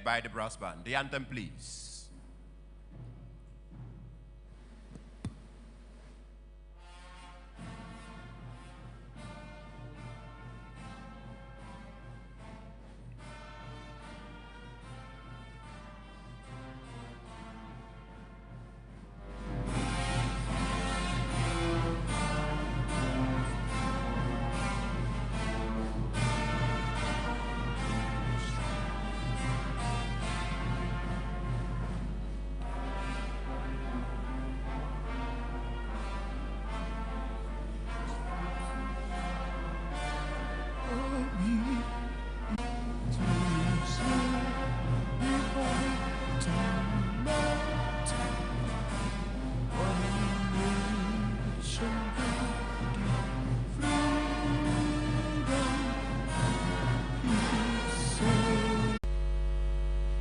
by the brass band. The anthem, please.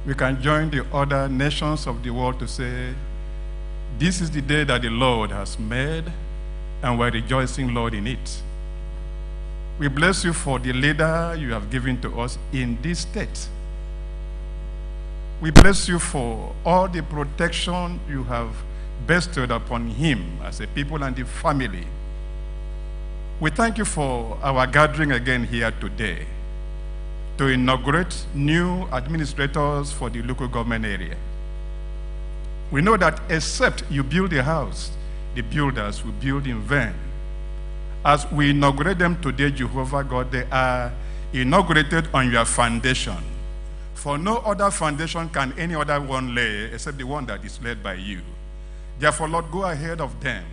We can join the other nations of the world to say, this is the day that the Lord has made, and we're rejoicing, Lord, in it. We bless you for the leader you have given to us in this state. We bless you for all the protection you have bestowed upon him as a people and the family. We thank you for our gathering again here today to inaugurate new administrators for the local government area. We know that except you build a house, the builders will build in vain. As we inaugurate them today, Jehovah God, they are inaugurated on your foundation. For no other foundation can any other one lay except the one that is led by you. Therefore, Lord, go ahead of them.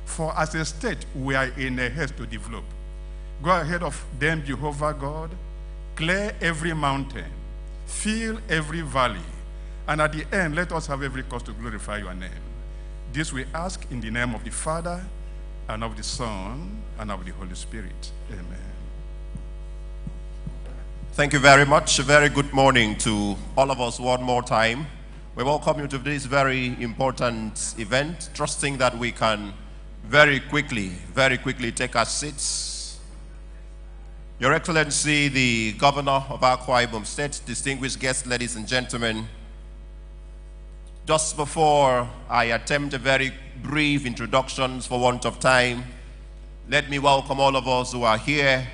For as a state, we are in a haste to develop. Go ahead of them, Jehovah God. Clear every mountain, fill every valley, and at the end, let us have every cause to glorify your name. This we ask in the name of the Father, and of the Son, and of the Holy Spirit. Amen. Thank you very much. A very good morning to all of us one more time. We welcome you to this very important event, trusting that we can very quickly take our seats. Your Excellency, the Governor of Akwa Ibom State, distinguished guests, ladies and gentlemen, just before I attempt a very brief introductions for want of time, let me welcome all of us who are here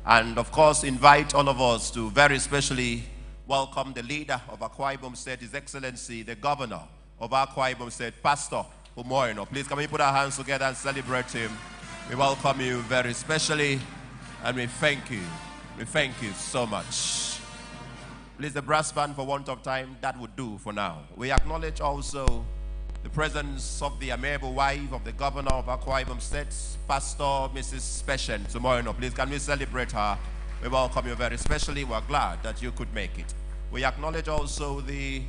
and, of course, invite all of us to very specially welcome the leader of Akwa Ibom State, His Excellency, the Governor of Akwa Ibom State, Pastor Umo Eno. Please, can we put our hands together and celebrate him? We welcome you very specially. And we thank you. We thank you so much. Please, the brass band, for want of time, that would do for now. We acknowledge also the presence of the amiable wife of the Governor of Akwa Ibom State, Pastor Mrs. Peshen Umo Eno. Please, can we celebrate her? We welcome you very specially. We're glad that you could make it. We acknowledge also the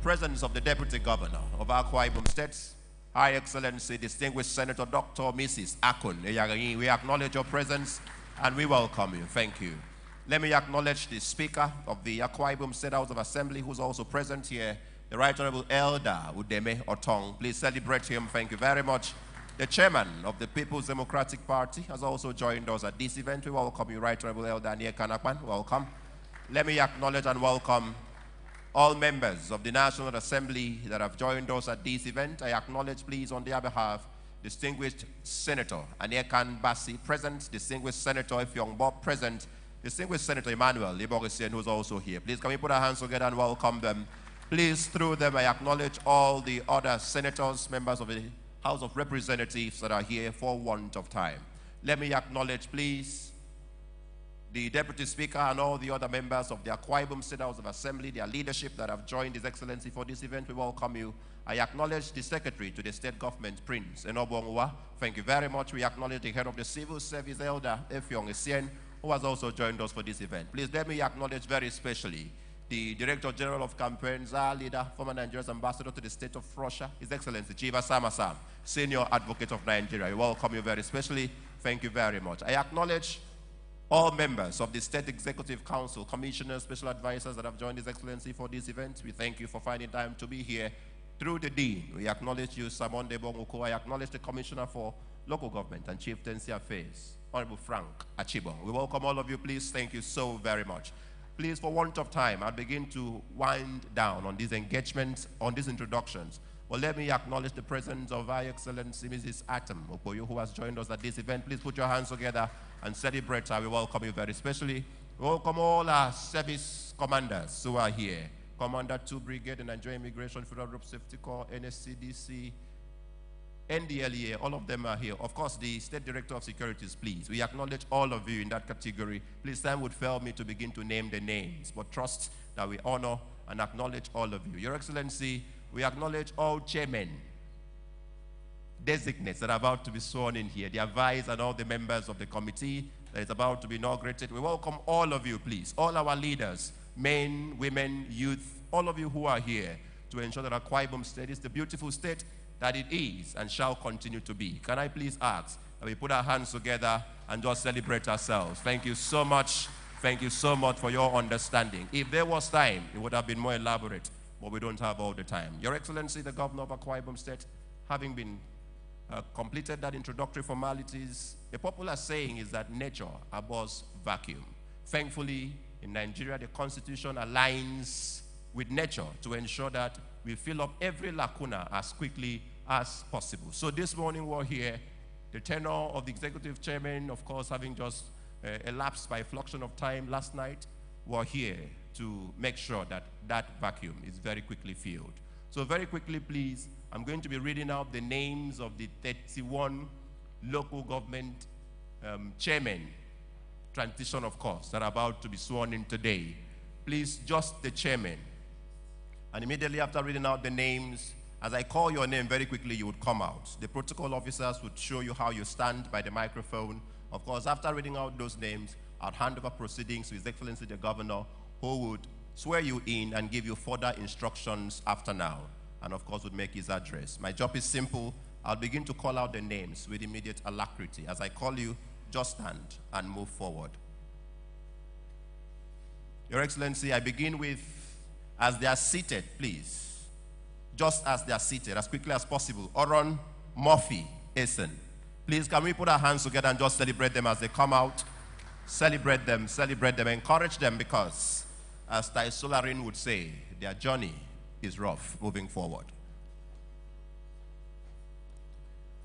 presence of the Deputy Governor of Akwa Ibom State, High Excellency, Distinguished Senator Dr. Mrs. Akun. We acknowledge your presence. And we welcome you. Thank you. Let me acknowledge the Speaker of the Akwa Ibom State House of Assembly, who's also present here, the Right Honorable Elder Udeme Otong. Please celebrate him. Thank you very much. The Chairman of the People's Democratic Party has also joined us at this event. We welcome you, Right Honorable Elder Anie Kanakman. Welcome. Let me acknowledge and welcome all members of the National Assembly that have joined us at this event. I acknowledge, please, on their behalf, Distinguished Senator Aniekan Bassi present, Distinguished Senator Ifyong Bob present, Distinguished Senator Emmanuel Liborisian, who's also here. Please, can we put our hands together and welcome them? Please, through them, I acknowledge all the other senators, members of the House of Representatives that are here for want of time. Let me acknowledge, please, the Deputy Speaker and all the other members of the Akwa Ibom State House of Assembly, their leadership that have joined His Excellency for this event. We welcome you. I acknowledge the Secretary to the State Government, Prince Enobongwa. Thank you very much. We acknowledge the Head of the Civil Service, Elder Efyong Esien, who has also joined us for this event. Please let me acknowledge very specially the Director General of Campaigns, our leader, former Nigeria's Ambassador to the State of Russia, His Excellency Chiva Samasam, Senior Advocate of Nigeria. We welcome you very specially. Thank you very much. I acknowledge all members of the State Executive Council, commissioners, special advisors that have joined His Excellency for this event. We thank you for finding time to be here. Through the Dean, we acknowledge you, Samonde Bonguko. I acknowledge the Commissioner for Local Government and Chieftaincy Affairs, Honorable Frank Achibong. We welcome all of you, please. Thank you so very much. Please, for want of time, I'll begin to wind down on these engagements, on these introductions. Well, let me acknowledge the presence of Her Excellency Mrs. Atom Okpoyo, who has joined us at this event. Please put your hands together and celebrate her. We welcome you very specially. We welcome all our service commanders who are here. Commander 2 Brigade, the Nigerian Immigration Federal Road Safety Corps, NSCDC, NDLEA, all of them are here. Of course, the State Director of Securities, please. We acknowledge all of you in that category. Please, time would fail me to begin to name the names, but trust that we honor and acknowledge all of you. Your Excellency, we acknowledge all chairmen, designates that are about to be sworn in here, the advice and all the members of the committee that is about to be inaugurated. We welcome all of you, please, all our leaders, men, women, youth, all of you who are here to ensure that Akwa Ibom State is the beautiful state that it is and shall continue to be. Can I please ask that we put our hands together and just celebrate ourselves? Thank you so much. Thank you so much for your understanding. If there was time, it would have been more elaborate, but we don't have all the time. Your Excellency, the Governor of Akwa Ibom State, having been completed that introductory formalities, a popular saying is that nature abhors vacuum. Thankfully, in Nigeria, the Constitution aligns with nature to ensure that we fill up every lacuna as quickly as possible. So this morning we're here, the tenure of the executive chairman, of course, having just elapsed by a fraction of time last night, we're here to make sure that that vacuum is very quickly filled. So very quickly, please, I'm going to be reading out the names of the 31 local government chairmen, transition of course, that are about to be sworn in today. Please, just the chairman. And immediately after reading out the names, as I call your name very quickly, you would come out. The protocol officers would show you how you stand by the microphone. Of course, after reading out those names, I'll hand over proceedings to His Excellency the Governor, who would swear you in and give you further instructions after now, and of course would make his address. My job is simple. I'll begin to call out the names with immediate alacrity. As I call you, just stand and move forward. Your Excellency, I begin with, as they are seated, please, just as they are seated, as quickly as possible, Oron Murphy Essen. Please, can we put our hands together and just celebrate them as they come out? Celebrate them, encourage them, because, as Tai Solarin would say, their journey is rough moving forward.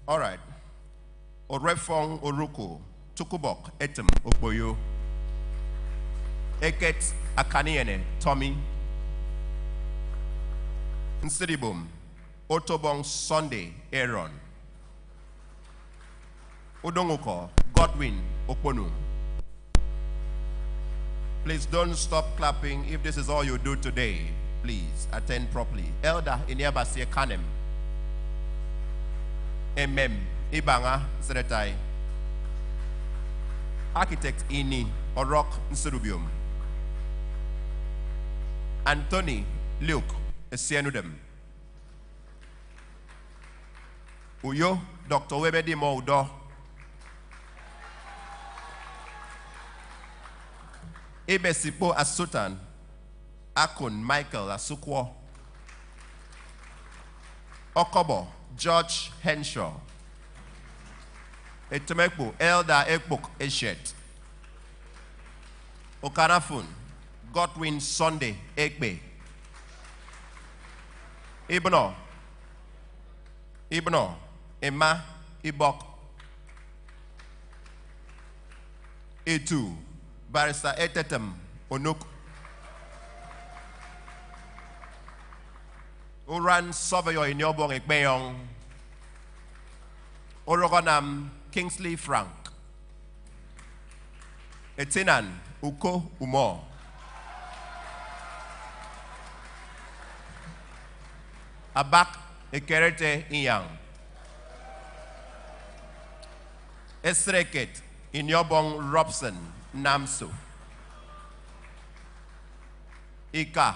All right. Orefong Oruko, Tukubok Etem Okpoyo, Eket Akaniene Tommy, Nsidibum, Otobong Sunday Aaron, Udonguko Godwin Okponu. Please don't stop clapping. If this is all you do today, please attend properly. Elder Iniabasie Kanem, Ibanga Seretai, Architect Ini Orok Nsurubium, Anthony Luke Esienudem, Uyo Dr. Webedi Moudo, Ebesipo Asutan, Akun Michael Asukwo, Okobo George Henshaw, Etemekpo Elder Ekbok Eshet, Okarafun Godwin Sunday Ekbe, Ibno Emma Ibok, Etu Barrister Etetem Onuk, Uran Surveyor in Yobong Ekbeyong, Orogonam Kingsley Frank, Etinan Uko Umo, Abak Ekerete Iyang, Esreket Inyobong Robson Namsu, Ika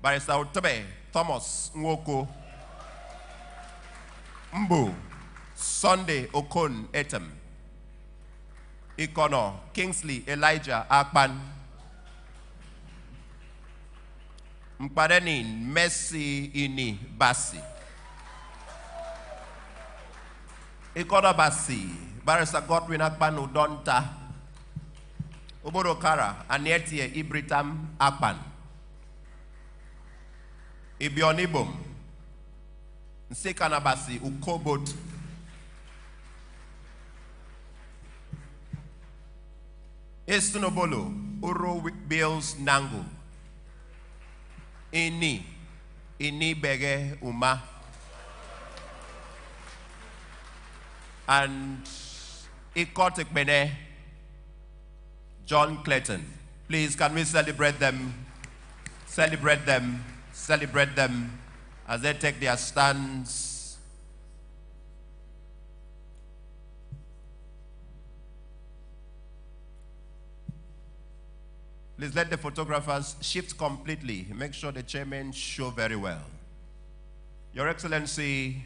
Barrister Otobe Thomas Nwoko, Mbu Sunday Okon Etem, Ikono Kingsley Elijah Akpan, Mkpadenin Messi Ini Basi, Ikono Basi Barrister Godwin Akpan Udonta, Oborokara, Anietie Ibritam Akpan. Ibionibum. Nsekanabasi Ukobot. Estunobolo, Uro Bills Nangu. Ini Bege Uma. And Ikotek Bene, John Clayton. Please, can we celebrate them? Celebrate them. Celebrate them as they take their stands. Please let the photographers shift completely. Make sure the chairmen show very well. Your Excellency,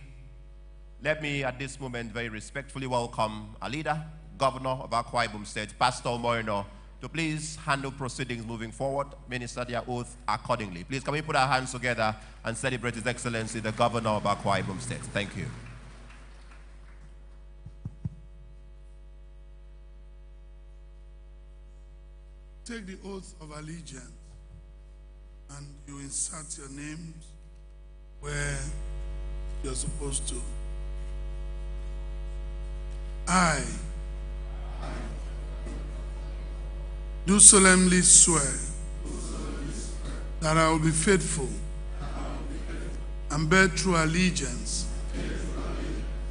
let me at this moment very respectfully welcome our leader, Governor of Akwa Ibom State, Pastor Umo Eno, to please handle proceedings moving forward, minister their oath accordingly. Please, can we put our hands together and celebrate His Excellency, the Governor of Akwa Ibom State. Thank you. Take the oath of allegiance and you insert your names where you're supposed to. I do solemnly swear that I will be faithful and bear true allegiance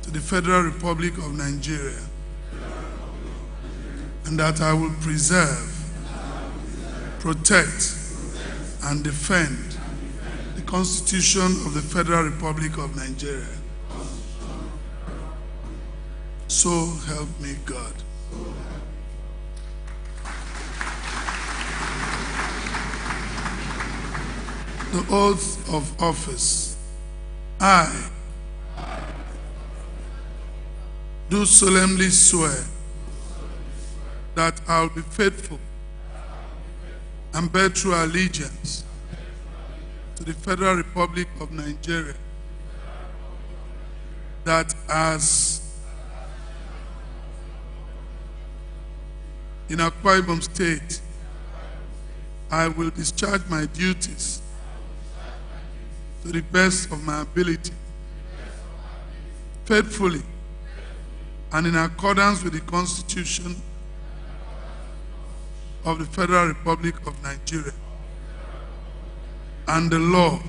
to the Federal Republic of Nigeria, and that I will preserve, protect, and defend the Constitution of the Federal Republic of Nigeria. So help me God. The oath of office. I do solemnly swear that I will be faithful and bear true allegiance to the Federal Republic of Nigeria, that as in Akwa Ibom State, I will discharge my duties to the best of my ability, faithfully and in accordance with the Constitution of the Federal Republic of Nigeria and the law,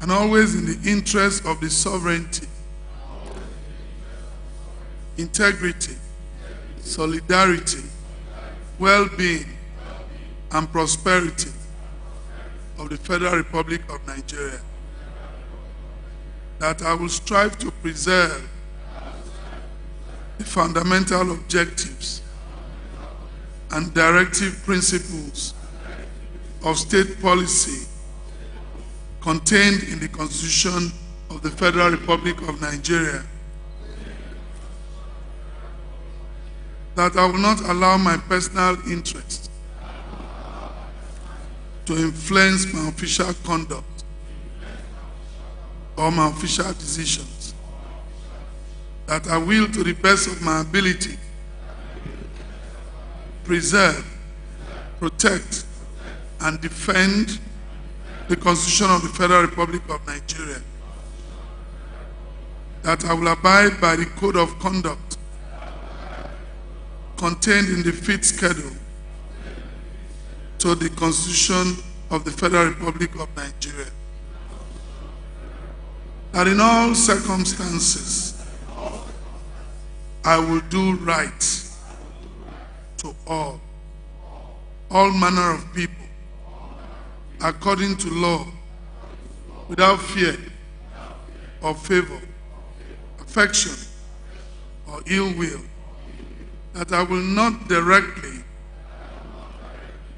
and always in the interest of the sovereignty, integrity, solidarity, well-being, and prosperity of the Federal Republic of Nigeria. That I will strive to preserve the fundamental objectives and directive principles of state policy contained in the Constitution of the Federal Republic of Nigeria. That I will not allow my personal interest to influence my official conduct or my official decisions. That I will, to the best of my ability, preserve, protect, and defend the Constitution of the Federal Republic of Nigeria. That I will abide by the Code of Conduct contained in the 5th schedule to the Constitution of the Federal Republic of Nigeria. That in all circumstances, I will do right to all manner of people, according to law, without fear or favor, affection or ill will. That I will not directly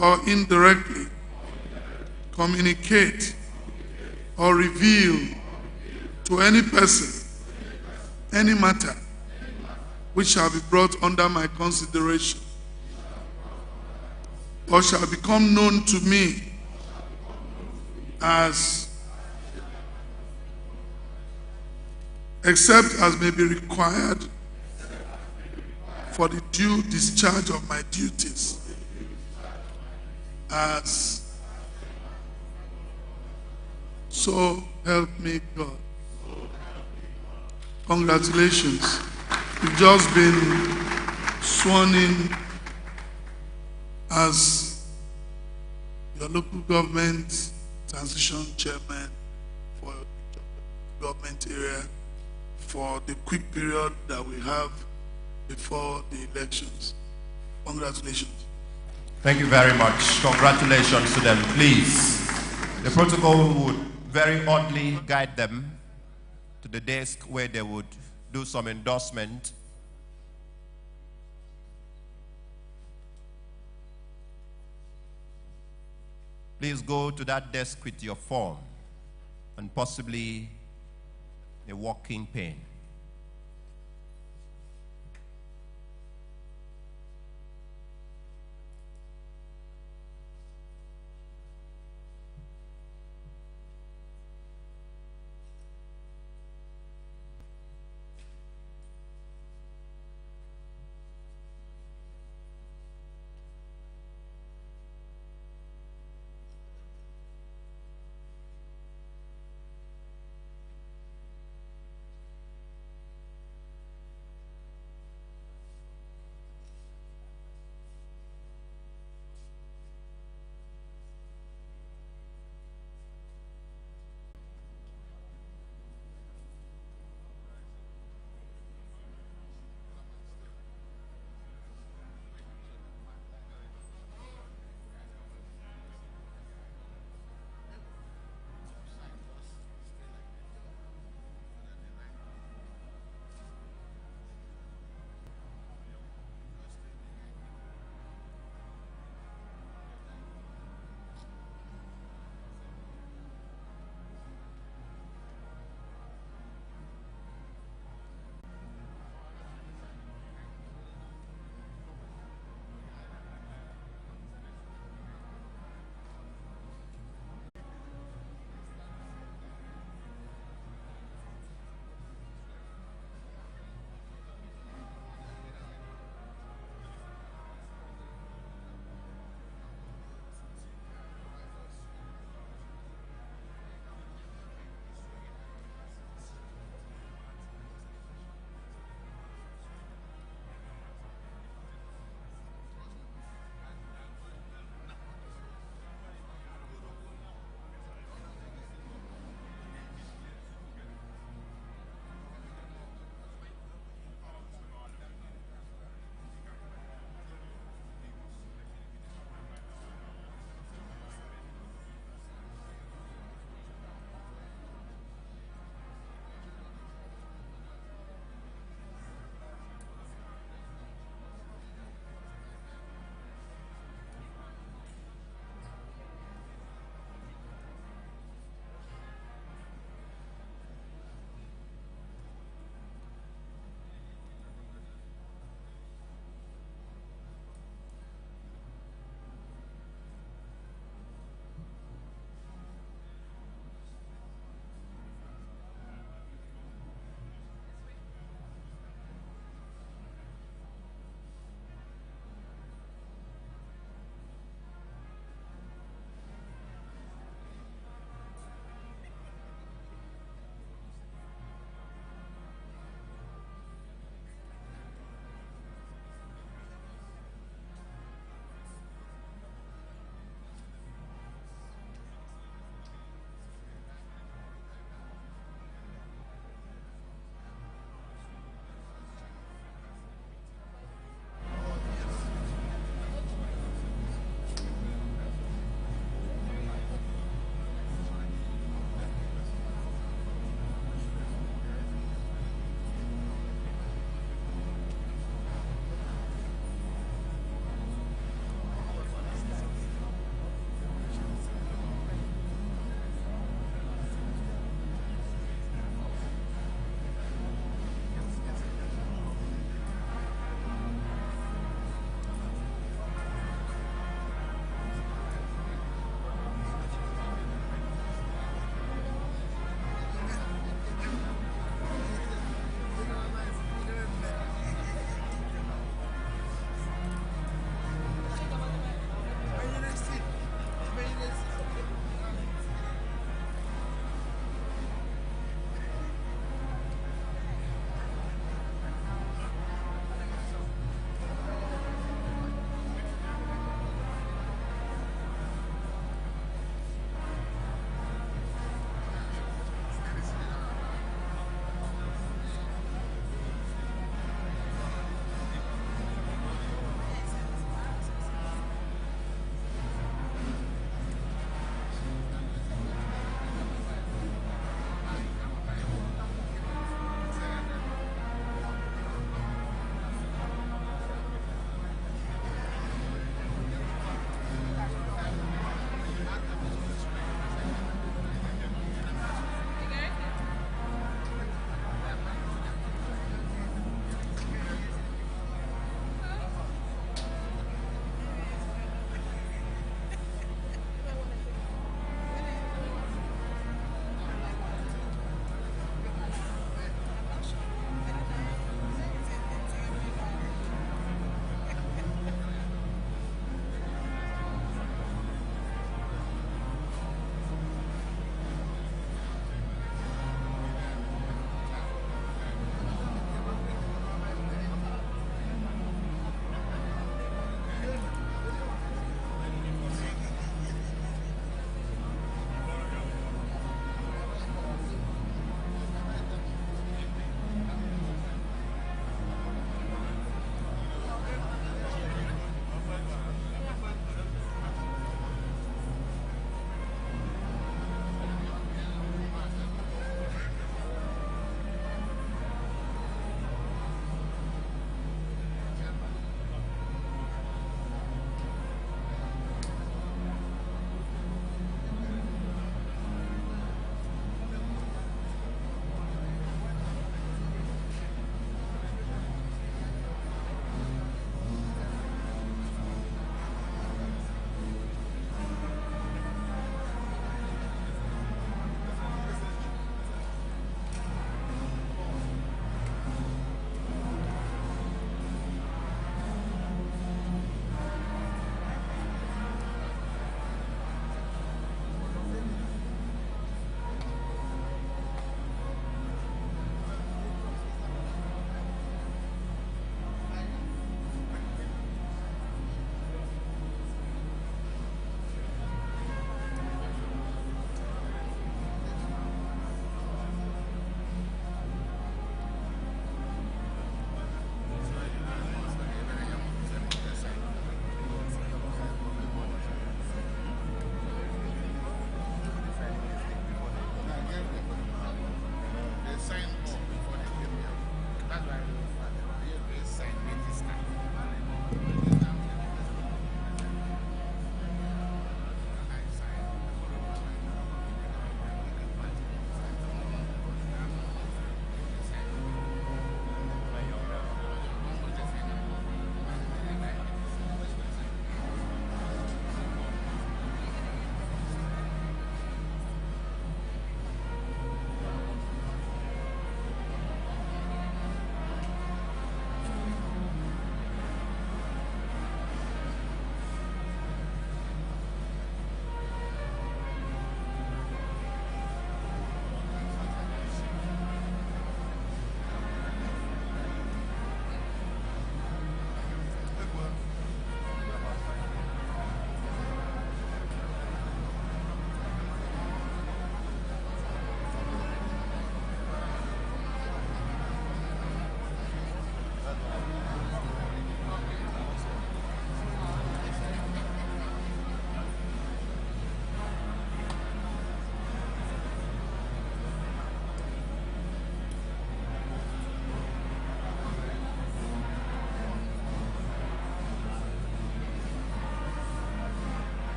or indirectly communicate or reveal to any person any matter which shall be brought under my consideration or shall become known to me as, except as may be required for the due discharge of my duties as so help me God. Congratulations. You've just been sworn in as your local government transition chairman for government area for the quick period that we have before the elections. Congratulations. Thank you very much. Congratulations to them. Please, the protocol would very oddly guide them to the desk where they would do some endorsement. Please go to that desk with your form and possibly a walking pen.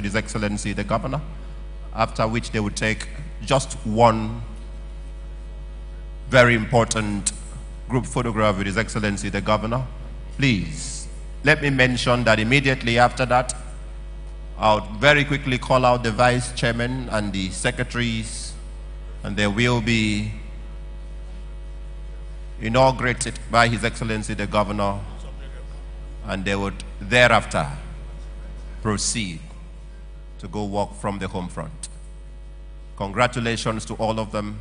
His Excellency the Governor, after which they would take just one very important group photograph with His Excellency the Governor. Please, let me mention that immediately after that, I'll very quickly call out the Vice Chairman and the Secretaries, and they will be inaugurated by His Excellency the Governor, and they would thereafter proceed to go walk from the home front. Congratulations to all of them.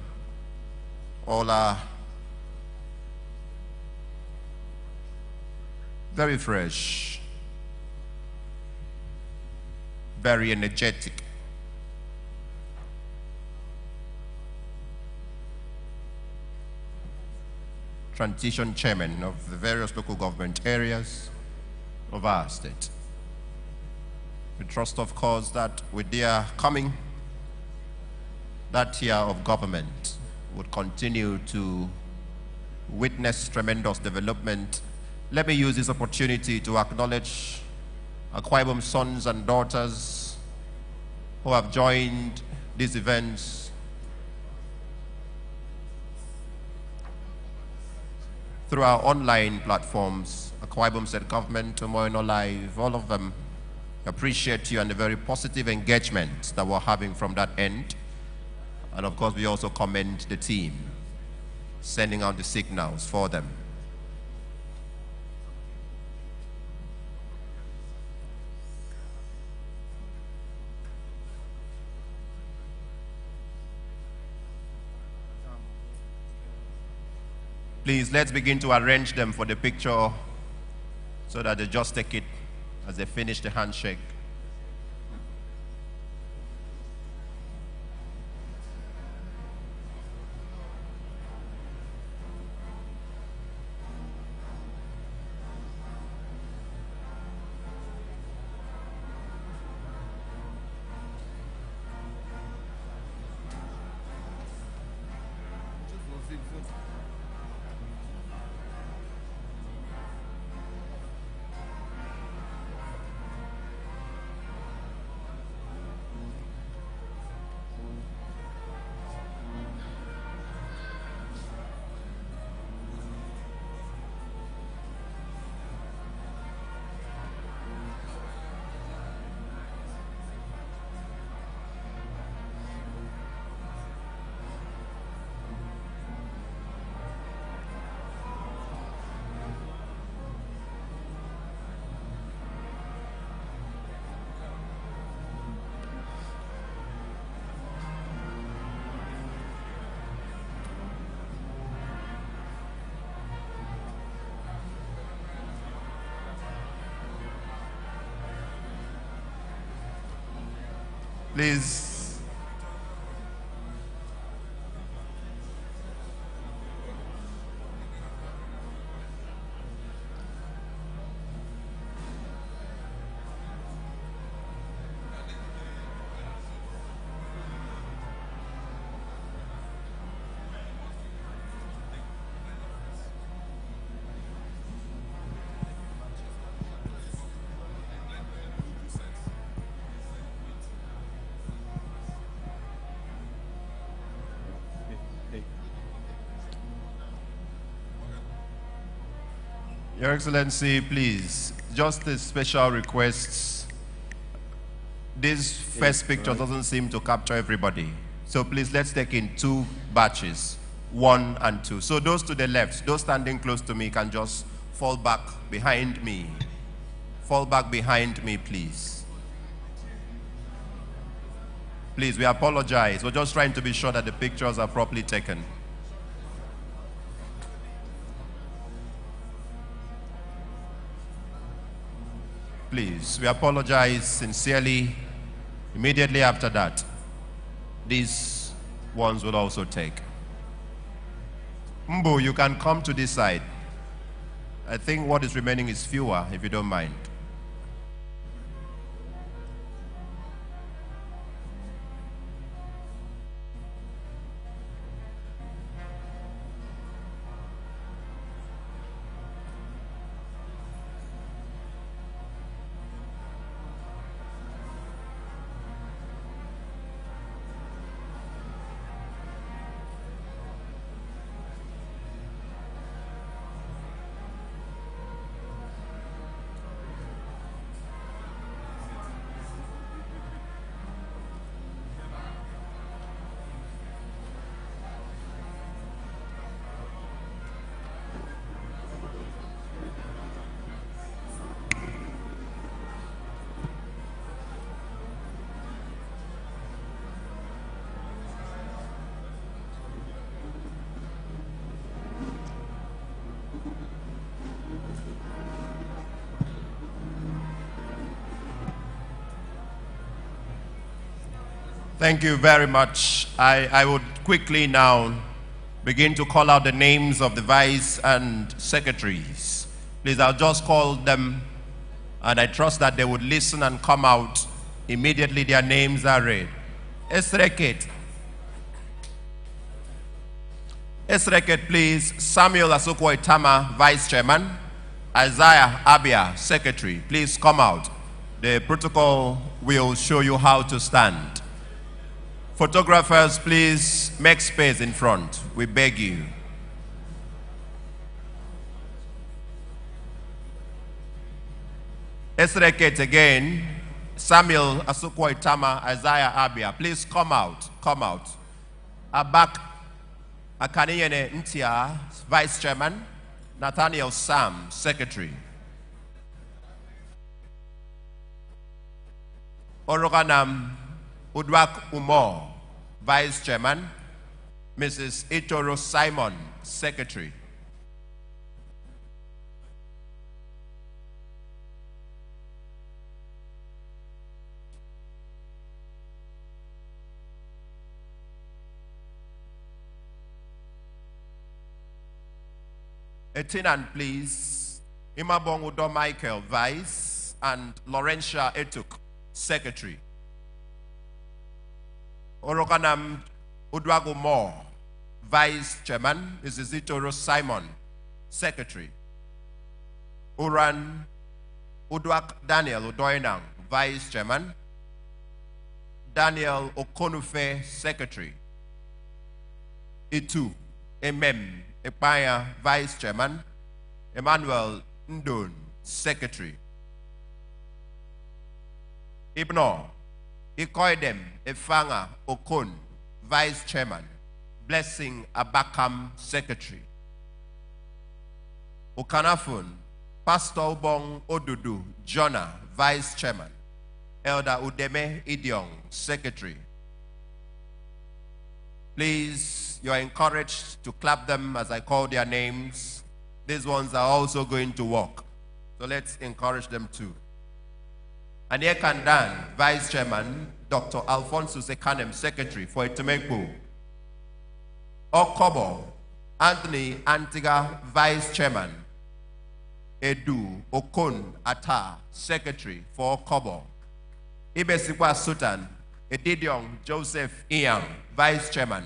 All are very fresh, very energetic. Transition chairmen of the various local government areas of our state. We trust, of course, that with their coming, that year of government would continue to witness tremendous development. Let me use this opportunity to acknowledge Akwa Ibom sons and daughters who have joined these events through our online platforms, Akwa Ibom State Government, Umo Eno Live, all of them. Appreciate you and the very positive engagement that we're having from that end. And of course, we also commend the team sending out the signals for them. Please, let's begin to arrange them for the picture so that they just take it as they finish the handshake. Please. Your Excellency, please, just a special request. This first picture doesn't seem to capture everybody. So please, let's take in two batches, 1 and 2. So those to the left, those standing close to me can just fall back behind me. Fall back behind me, please. Please, we apologize. We're just trying to be sure that the pictures are properly taken. Please, we apologize sincerely. Immediately after that, these ones will also take. Mbu, you can come to this side. I think what is remaining is fewer, if you don't mind. Thank you very much. I would quickly now begin to call out the names of the vice and secretaries. Please, I'll just call them, and I trust that they would listen and come out immediately their names are read. Esreket, please. Samuel Asokwo Itama, Vice Chairman. Isaiah Abia, Secretary. Please come out. The protocol will show you how to stand. Photographers, please make space in front. We beg you. Esreket again. Samuel Asokwo Itama, Isaiah Abia. Please come out. Come out. Abak Akaniyene Ntia, Vice Chairman. Nathaniel Sam, Secretary. Oroganam Udwak Umo, Vice Chairman. Mrs. Itoro Simon, Secretary. Etinan, please. Imabong Udo Michael, Vice, and Laurentia Etuk, Secretary. Orokanam Udwago Moore, Vice Chairman. Mrs. Itoro Simon, Secretary. Uran Udwak Daniel Udoinang, Vice Chairman. Daniel Okonufe, Secretary. Itu Emem Epaya, Vice Chairman. Emmanuel Ndon, Secretary. Ibno Ikoidem Efanga Okon, Vice Chairman. Blessing Abakam, Secretary. Okanafun Pastor Ubong Odudu Jonah, Vice Chairman. Elder Udeme Idiong, Secretary. Please, you are encouraged to clap them as I call their names. These ones are also going to work. So let's encourage them too. Anye Kandan, Vice Chairman. Dr. Alfonso Sekanem, Secretary for Etemekbo. Okobo Anthony Antiga, Vice Chairman. Edu Okon Ata, Secretary for Okobo. Ibesikwa Sultan Edidiong Joseph Iang, Vice Chairman.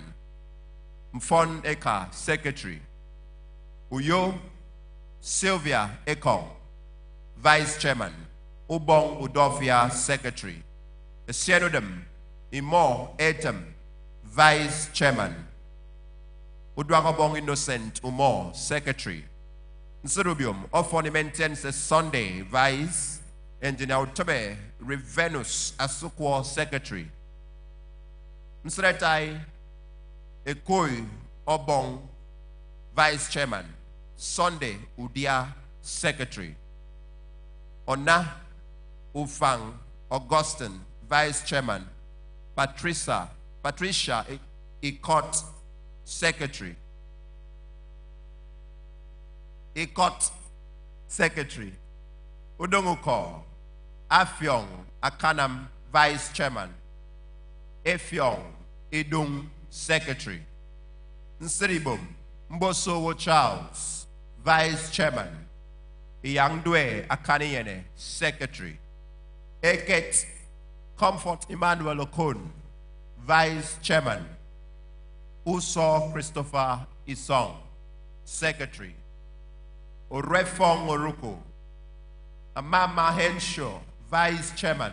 Mfon Eka, Secretary. Uyo Sylvia Ekong, Vice Chairman. Ubong Udofia, Secretary. Esienudem Imo Etem, Vice Chairman. Udwagobong Innocent Umo, Secretary. Nserubium Ofonimentense Sunday, Vice. Engineer Utobe Revenus Asukwo, Secretary. Nsretai Ekoi Obong, Vice Chairman. Sunday Udia, Secretary. Ona Ufang Augustine, Vice Chairman. Patricia Ikot, Secretary. Ikot, Secretary. Udonguko Afyong Akanam, Vice Chairman. Efyong Idung, Secretary. Nsiribum Mbosowo Charles, Vice Chairman. Iyangdwe Akaniyene, Secretary. Eket Comfort Emmanuel Okon, Vice Chairman. Uso Christopher Isong, Secretary. Orefong Oruko Amama Henshaw, Vice Chairman.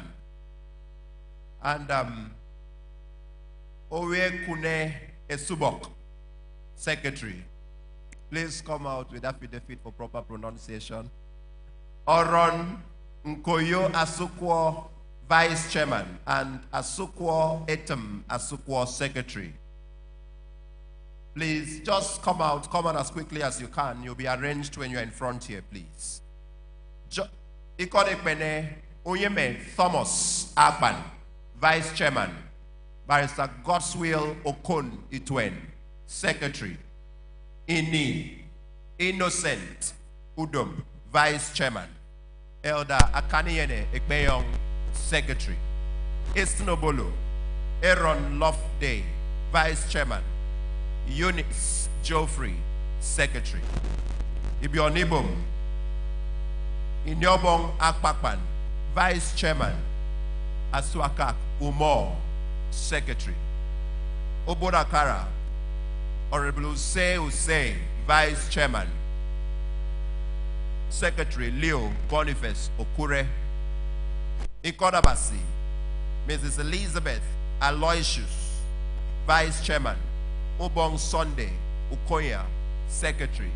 And Owe Kune Esubok, Secretary. Please come out with affidavit for proper pronunciation. Oron Nkoyo Asukwo, Vice Chairman, and Asukwo Etem Asukwo, Secretary. Please just come out as quickly as you can. You'll be arranged when you're in front here, please. Ikonekmene Oyeme Thomas Agban, Vice Chairman. Barrister Godswill Okon Itwen, Secretary. Ini Innocent Udom, Vice Chairman. Elder Akaniyene Ekpeyong, Secretary. Istinobolo Aaron Loveday, Vice Chairman. Eunice Geoffrey, Secretary. Ibion Ibom, Inyobong Akpakpan, Vice Chairman. Aswakak Umo, Secretary. Obodakara, Honorable Use, Vice Chairman. Secretary Leo Boniface Okure. Ikodabasi, Mrs. Elizabeth Aloysius, Vice Chairman. Obong Sunday Ukoya, Secretary.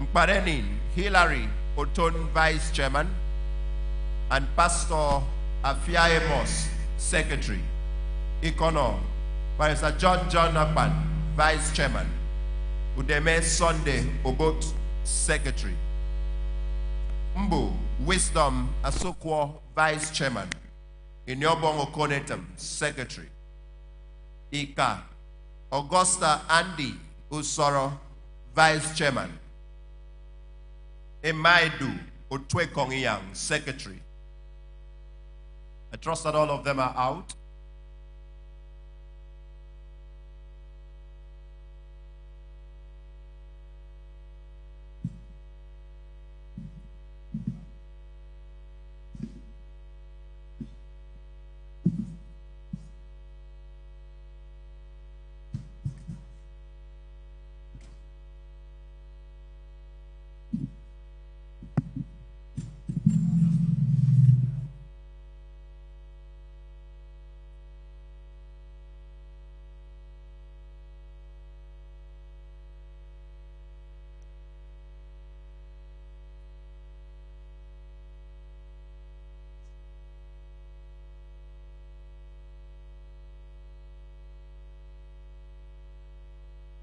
Mparenin Hilary Oton, Vice Chairman. And Pastor Afiaemos, Secretary. Ikono, Pastor John Akpan, Vice Chairman. Udeme Sunday Obot, Secretary. Mbu Wisdom Asokwo, Vice Chairman. Inyobong Okonetem, Secretary. Ika Augusta Andy Usoro, Vice Chairman. Emaidu Otwekongiyang, Secretary. I trust that all of them are out.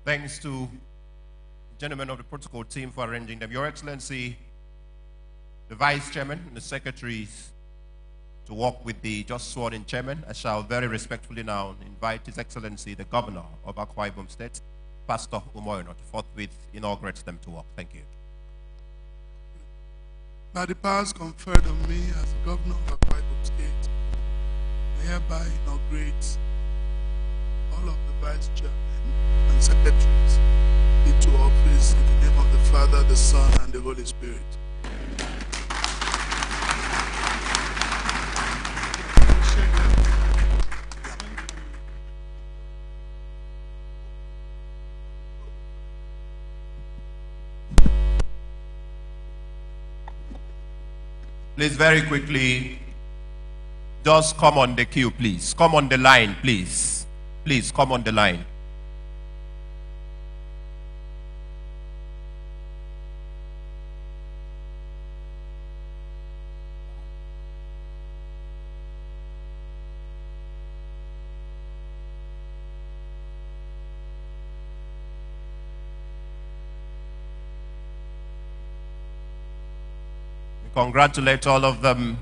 Thanks to the gentlemen of the protocol team for arranging them. Your Excellency, the Vice Chairman and the Secretaries to work with the just sworn in Chairman, I shall very respectfully now invite His Excellency, the Governor of Akwa Ibom State, Pastor Umo Eno, to forthwith inaugurate them to work. Thank you. By the powers conferred on me as the Governor of Akwa Ibom State, I hereby inaugurate all of the Vice Chairmen and Secretaries into office in the name of the Father, the Son, and the Holy Spirit. Please, very quickly, just come on the queue, please. Come on the line, please. Please, come on the line. Congratulate all of them.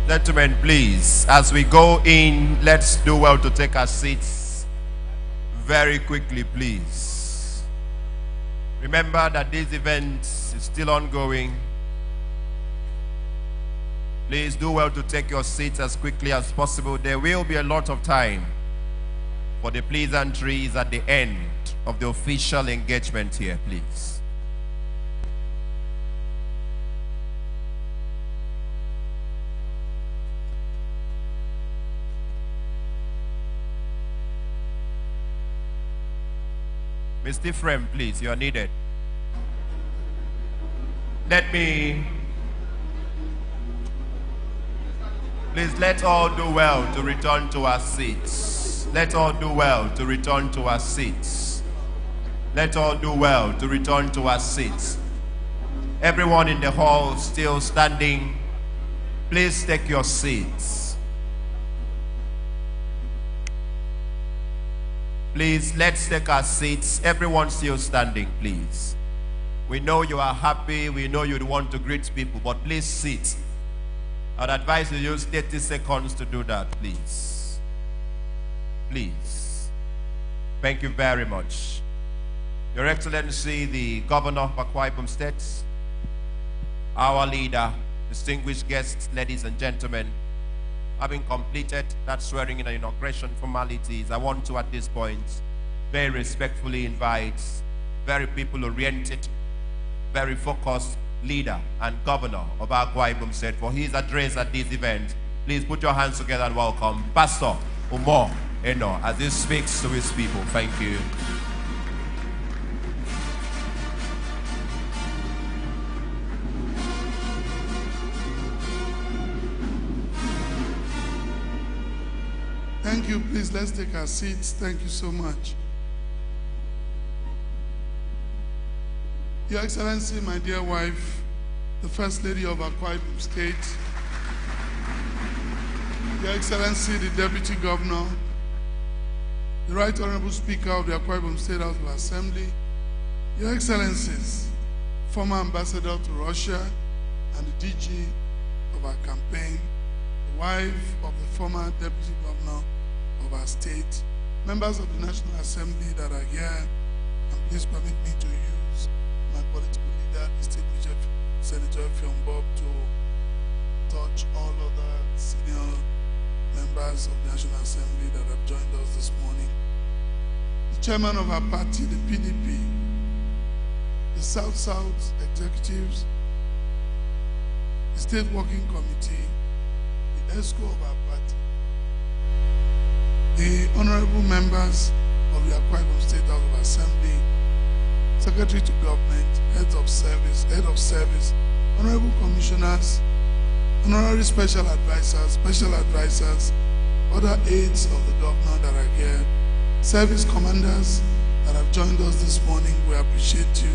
Gentlemen, please, as we go in, let's do well to take our seats very quickly, please. Remember that this event is still ongoing. Please do well to take your seats as quickly as possible. There will be a lot of time for the pleasantries at the end of the official engagement here, please. Mr. Frame, please, you are needed. Please, let all do well to return to our seats. Let all do well to return to our seats. Let all do well to return to our seats. Everyone in the hall still standing, please take your seats. Please, let's take our seats. Everyone still standing, please. We know you are happy. We know you want to greet people, but please sit. I'd advise you to use 30 seconds to do that, please. Please. Thank you very much. Your Excellency, the Governor of Akwa Ibom State, our leader, distinguished guests, ladies and gentlemen, having completed that swearing in and inauguration formalities, I want to, at this point, very respectfully invite very people-oriented, very focused leader and governor of Akwa Ibom State for his address at this event. Please put your hands together and welcome Pastor Umo Eno as he speaks to his people. Thank you. Thank you. Please, let's take our seats. Thank you so much. Your Excellency, my dear wife, the First Lady of Akwa Ibom State, Your Excellency, the Deputy Governor, the Right Honorable Speaker of the Akwa Ibom State House of Assembly, Your Excellencies, former Ambassador to Russia and the DG of our campaign, the wife of the former Deputy Governor of our state, members of the National Assembly that are here, and please permit me to use my political leader, distinguished Senator Bob, to touch all other senior members of the National Assembly that have joined us this morning. The chairman of our party, the PDP, the South-South executives, the State Working Committee, the ESCO of our party, the honorable members of the Akwa Ibom State House of Assembly, Secretary to Government, head of service, honorable commissioners, honorary special advisors, other aides of the governor that are here, service commanders that have joined us this morning, we appreciate you,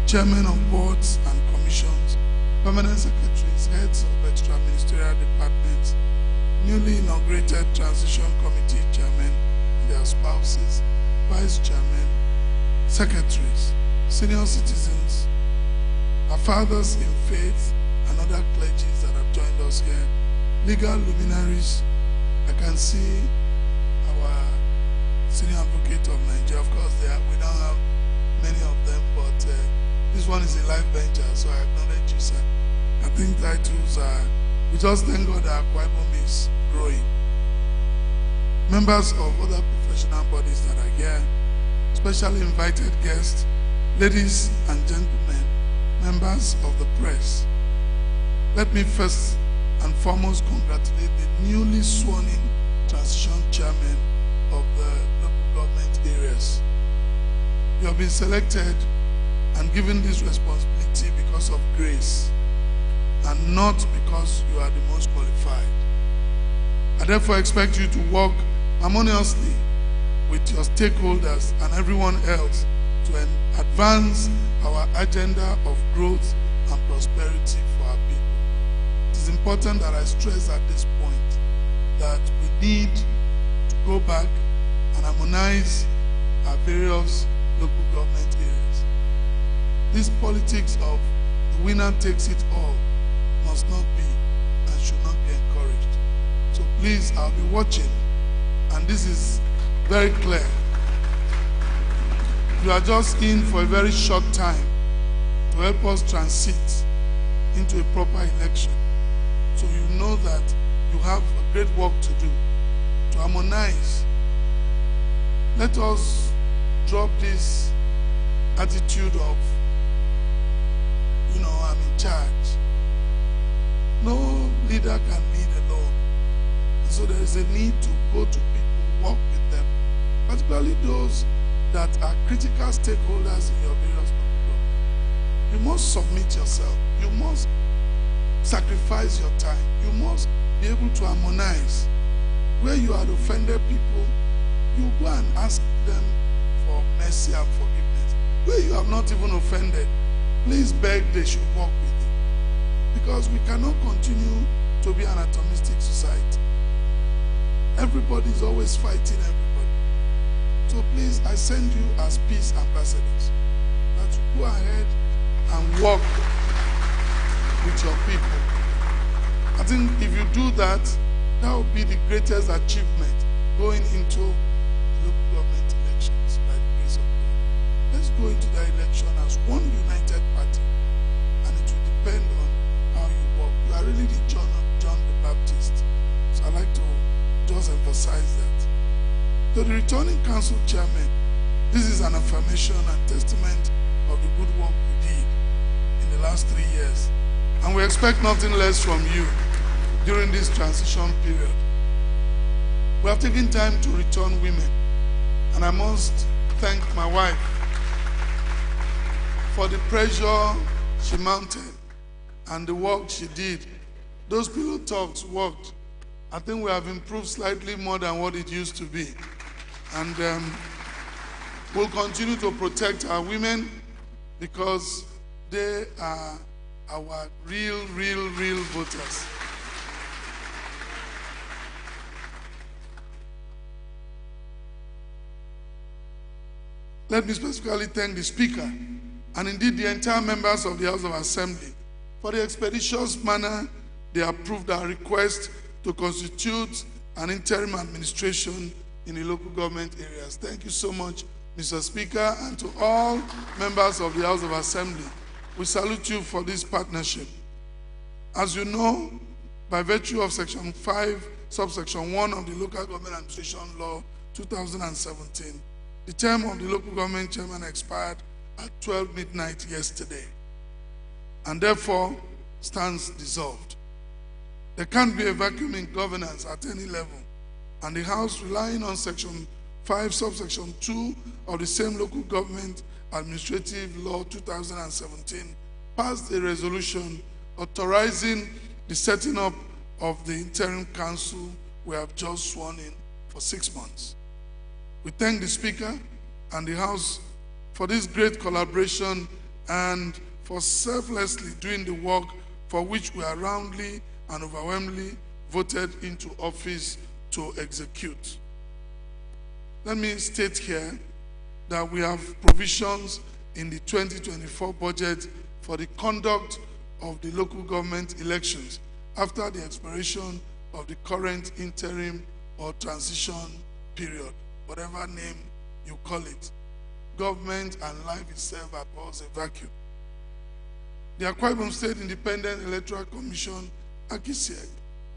chairmen of boards and commissions, permanent secretaries, heads of extra-ministerial departments, newly inaugurated transition committee chairmen, their spouses, vice chairmen, secretaries, senior citizens, our fathers in faith, and other clergies that have joined us here, legal luminaries. I can see our senior advocate of Nigeria. Of course, we don't have many of them, but this one is a live venture, so I acknowledge you, sir. I think titles are, we just thank God that Akwa Ibom is growing. Members of other professional bodies that are here, specially invited guests, ladies and gentlemen, members of the press, let me first and foremost congratulate the newly sworn-in transition chairman of the local government areas. You have been selected and given this responsibility because of grace and not because you are the most qualified. I therefore expect you to work harmoniously with your stakeholders and everyone else to advance our agenda of growth and prosperity for our people. It is important that I stress at this point that we need to go back and harmonize our various local government areas. This politics of the winner takes it all must not be and should not be encouraged. So please, I'll be watching, and this is very clear. You are just in for a very short time to help us transit into a proper election. So you know that you have a great work to do to harmonize. Let us drop this attitude of, I'm in charge. No leader can lead alone. So there is a need to go to people, work with them, particularly those that are critical stakeholders in your various programs. You must submit yourself. You must sacrifice your time. You must be able to harmonize. Where you had offended people, you go and ask them for mercy and forgiveness. Where you have not even offended, please beg they should work with you. Because we cannot continue to be an atomistic society. Everybody is always fighting everybody. So please, I send you as peace ambassadors that you go ahead and work with your people. I think if you do that, that will be the greatest achievement going into local government elections by the grace of God. Let's go into that election as one united party, and it will depend on how you work. You are really the John the Baptist. So I like to just emphasize that. To the returning council chairman, this is an affirmation and testament of the good work you did in the last 3 years. And we expect nothing less from you during this transition period. We have taken time to return women, and I must thank my wife for the pressure she mounted and the work she did. Those pillow talks worked. I think we have improved slightly more than what it used to be. And we'll continue to protect our women because they are our real voters. Let me specifically thank the Speaker and indeed the entire members of the House of Assembly for the expeditious manner they approved our request to constitute an interim administration in the local government areas. Thank you so much, Mr. Speaker, and to all members of the House of Assembly. We salute you for this partnership. As you know, by virtue of Section 5, subsection 1 of the Local Government Administration Law 2017, the term of the local government chairman expired at 12 midnight yesterday, and therefore stands dissolved. There can't be a vacuum in governance at any level, and the House, relying on Section 5, subsection 2 of the same Local Government Administrative Law 2017, passed a resolution authorizing the setting up of the interim council we have just sworn in for 6 months. We thank the Speaker and the House for this great collaboration and for selflessly doing the work for which we are roundly and overwhelmingly voted into office to execute. Let me state here that we have provisions in the 2024 budget for the conduct of the local government elections after the expiration of the current interim or transition period, whatever name you call it. Government and life itself are caused a vacuum. The Akwa Ibom State Independent Electoral Commission, AKISEC,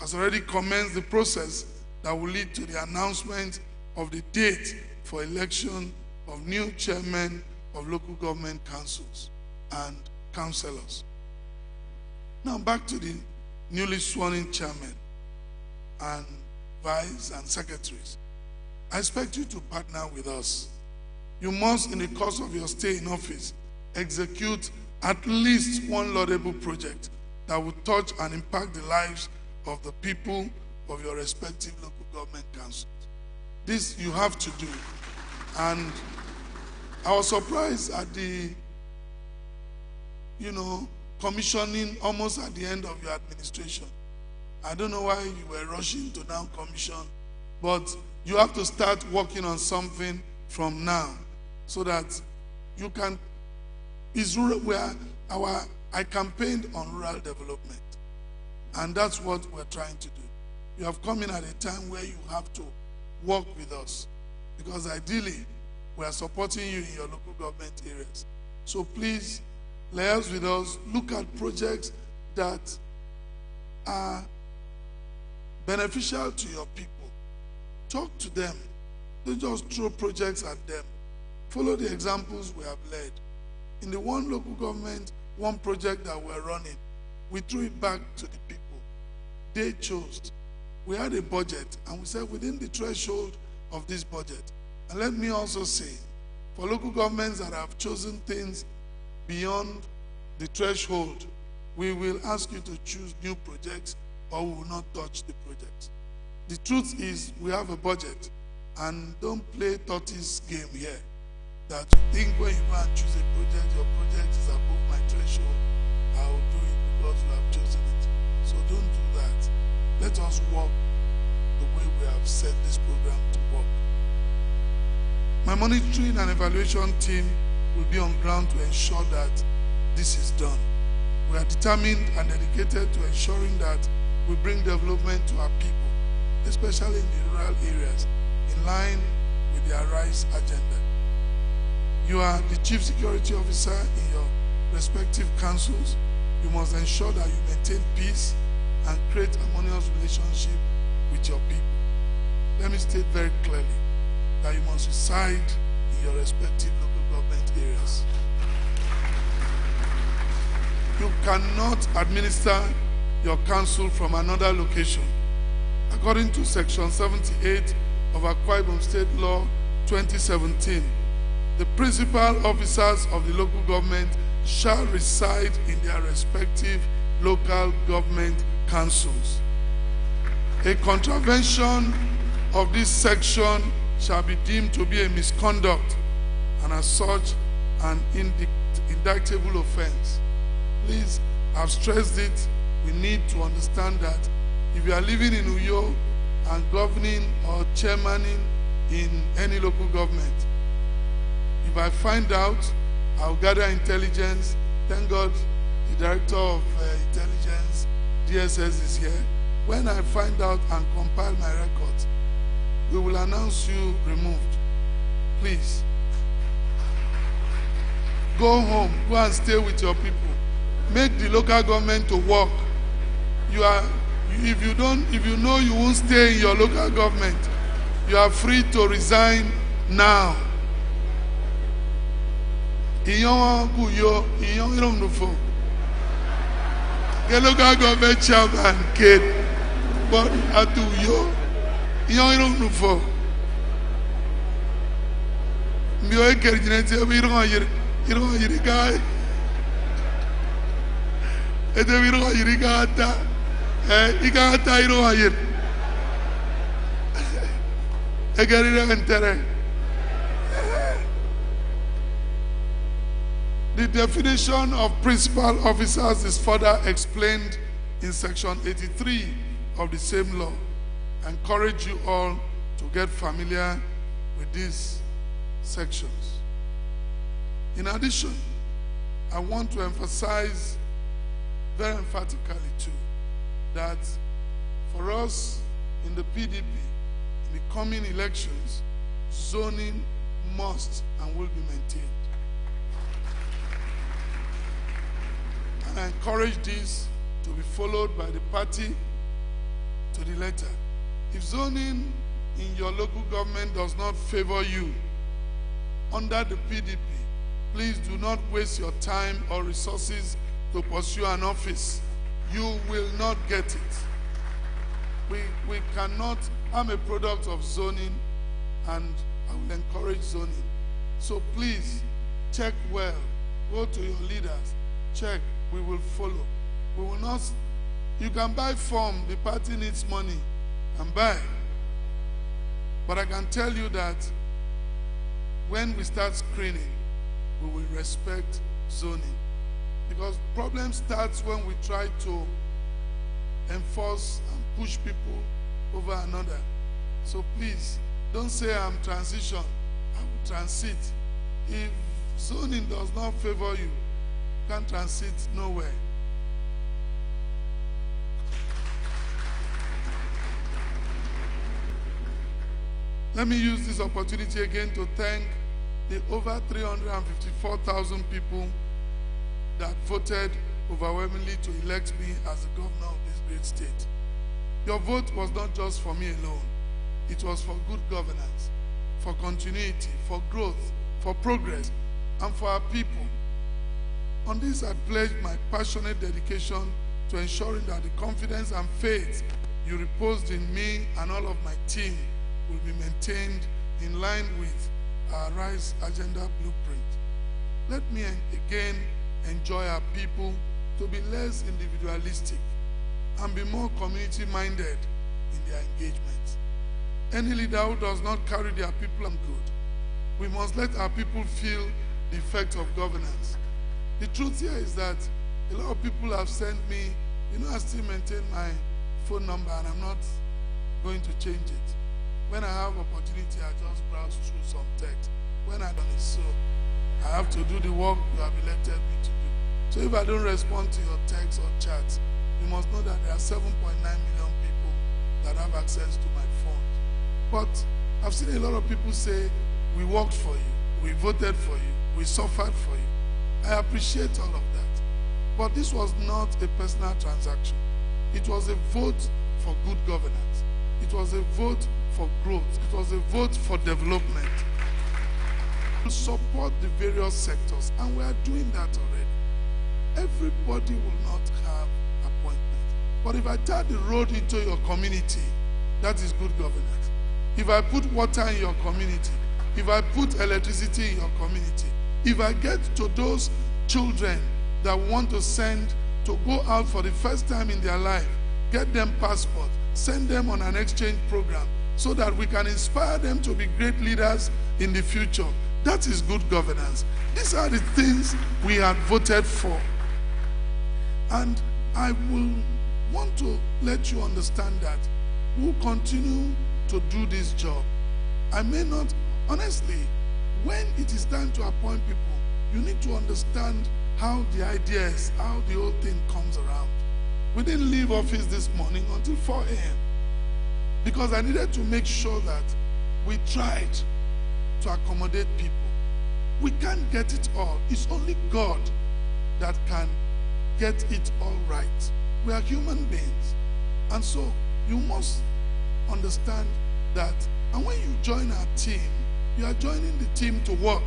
has already commenced the process that will lead to the announcement of the date for election of new chairmen of local government councils and councillors. Now back to the newly sworn-in chairmen and vice and secretaries. I expect you to partner with us. You must, in the course of your stay in office, execute at least one laudable project that will touch and impact the lives of the people of your respective local government councils. This you have to do. And I was surprised at the, commissioning almost at the end of your administration. I don't know why you were rushing to now commission, but you have to start working on something from now so that you can, I campaigned on rural development. And that's what we're trying to do. You have come in at a time where you have to work with us, because ideally, we are supporting you in your local government areas. So please, liaise with us, look at projects that are beneficial to your people. Talk to them. Don't just throw projects at them. Follow the examples we have led. In the one local government, one project that we're running, we threw it back to the people. They chose. We had a budget, and we said within the threshold of this budget. And let me also say, for local governments that have chosen things beyond the threshold, we will ask you to choose new projects, or we will not touch the projects. The truth is, we have a budget, and don't play tortoise game here. That you think when you go and choose a project, your project is above my threshold, I will do it because you have chosen it. So don't do that. Let us work the way we have set this program to work. My monitoring and evaluation team will be on ground to ensure that this is done. We are determined and dedicated to ensuring that we bring development to our people, especially in the rural areas, in line with the Arise agenda. You are the chief security officer in your respective councils. You must ensure that you maintain peace and create harmonious relationship with your people. Let me state very clearly that you must reside in your respective local government areas. You cannot administer your council from another location. According to Section 78 of Akwa Ibom State Law 2017, the principal officers of the local government shall reside in their respective local government councils. A contravention of this section shall be deemed to be a misconduct, and as such, an indictable offense. Please, I've stressed it. We need to understand that if you are living in Uyo and governing or chairmaning in any local government, if I find out, I'll gather intelligence. Thank God the Director of Intelligence, DSS, is here. When I find out and compile my records, we will announce you removed. Please. Go home. Go and stay with your people. Make the local government to work. If you know you won't stay in your local government, you are free to resign now. The local government chairman kid, but at you, for the definition of principal officers is further explained in Section 83 of the same law. I encourage you all to get familiar with these sections. In addition, I want to emphasize very emphatically too that for us in the PDP, in the coming elections, zoning must and will be maintained. And I encourage this to be followed by the party to the letter. If zoning in your local government does not favor you, under the PDP, please do not waste your time or resources to pursue an office. You will not get it. We cannot. I'm a product of zoning, and I will encourage zoning. So please, check well. Go to your leaders. Check. We will follow. We will not. You can buy form. The party needs money. And buy. But I can tell you that when we start screening, we will respect zoning. Because problem starts when we try to enforce and push people over another. So please, don't say I'm transition. I will transit. If zoning does not favor you, you can't transit nowhere. Let me use this opportunity again to thank the over 354,000 people that voted overwhelmingly to elect me as the governor of this great state. Your vote was not just for me alone. It was for good governance, for continuity, for growth, for progress, and for our people. On this, I pledge my passionate dedication to ensuring that the confidence and faith you reposed in me and all of my team will be maintained in line with our RISE agenda blueprint. Let me again enjoy our people to be less individualistic and be more community-minded in their engagements. Any leader who does not carry their people on good, we must let our people feel the effect of governance. The truth here is that a lot of people have sent me, I still maintain my phone number and I'm not going to change it. When I have opportunity, I just browse through some text. When I don't, so I have to do the work you have elected me to do. So if I don't respond to your text or chats, you must know that there are 7.9 million people that have access to my phone. But I've seen a lot of people say, we worked for you, we voted for you, we suffered for you. I appreciate all of that. But this was not a personal transaction. It was a vote for good governance. It was a vote for growth. It was a vote for development. To support the various sectors, and we are doing that already. Everybody will not have appointments. But if I tie the road into your community, that is good governance. If I put water in your community, if I put electricity in your community, if I get to those children that want to send to go out for the first time in their life, get them passport, send them on an exchange program so that we can inspire them to be great leaders in the future. That is good governance. These are the things we had voted for. And I will want to let you understand that we'll continue to do this job. I may not, honestly, when it is time to appoint people, you need to understand how the ideas, how the whole thing comes around. We didn't leave office this morning until 4 a.m. because I needed to make sure that we tried to accommodate people. We can't get it all. It's only God that can get it all right. We are human beings. And so you must understand that. And when you join our team, you are joining the team to work.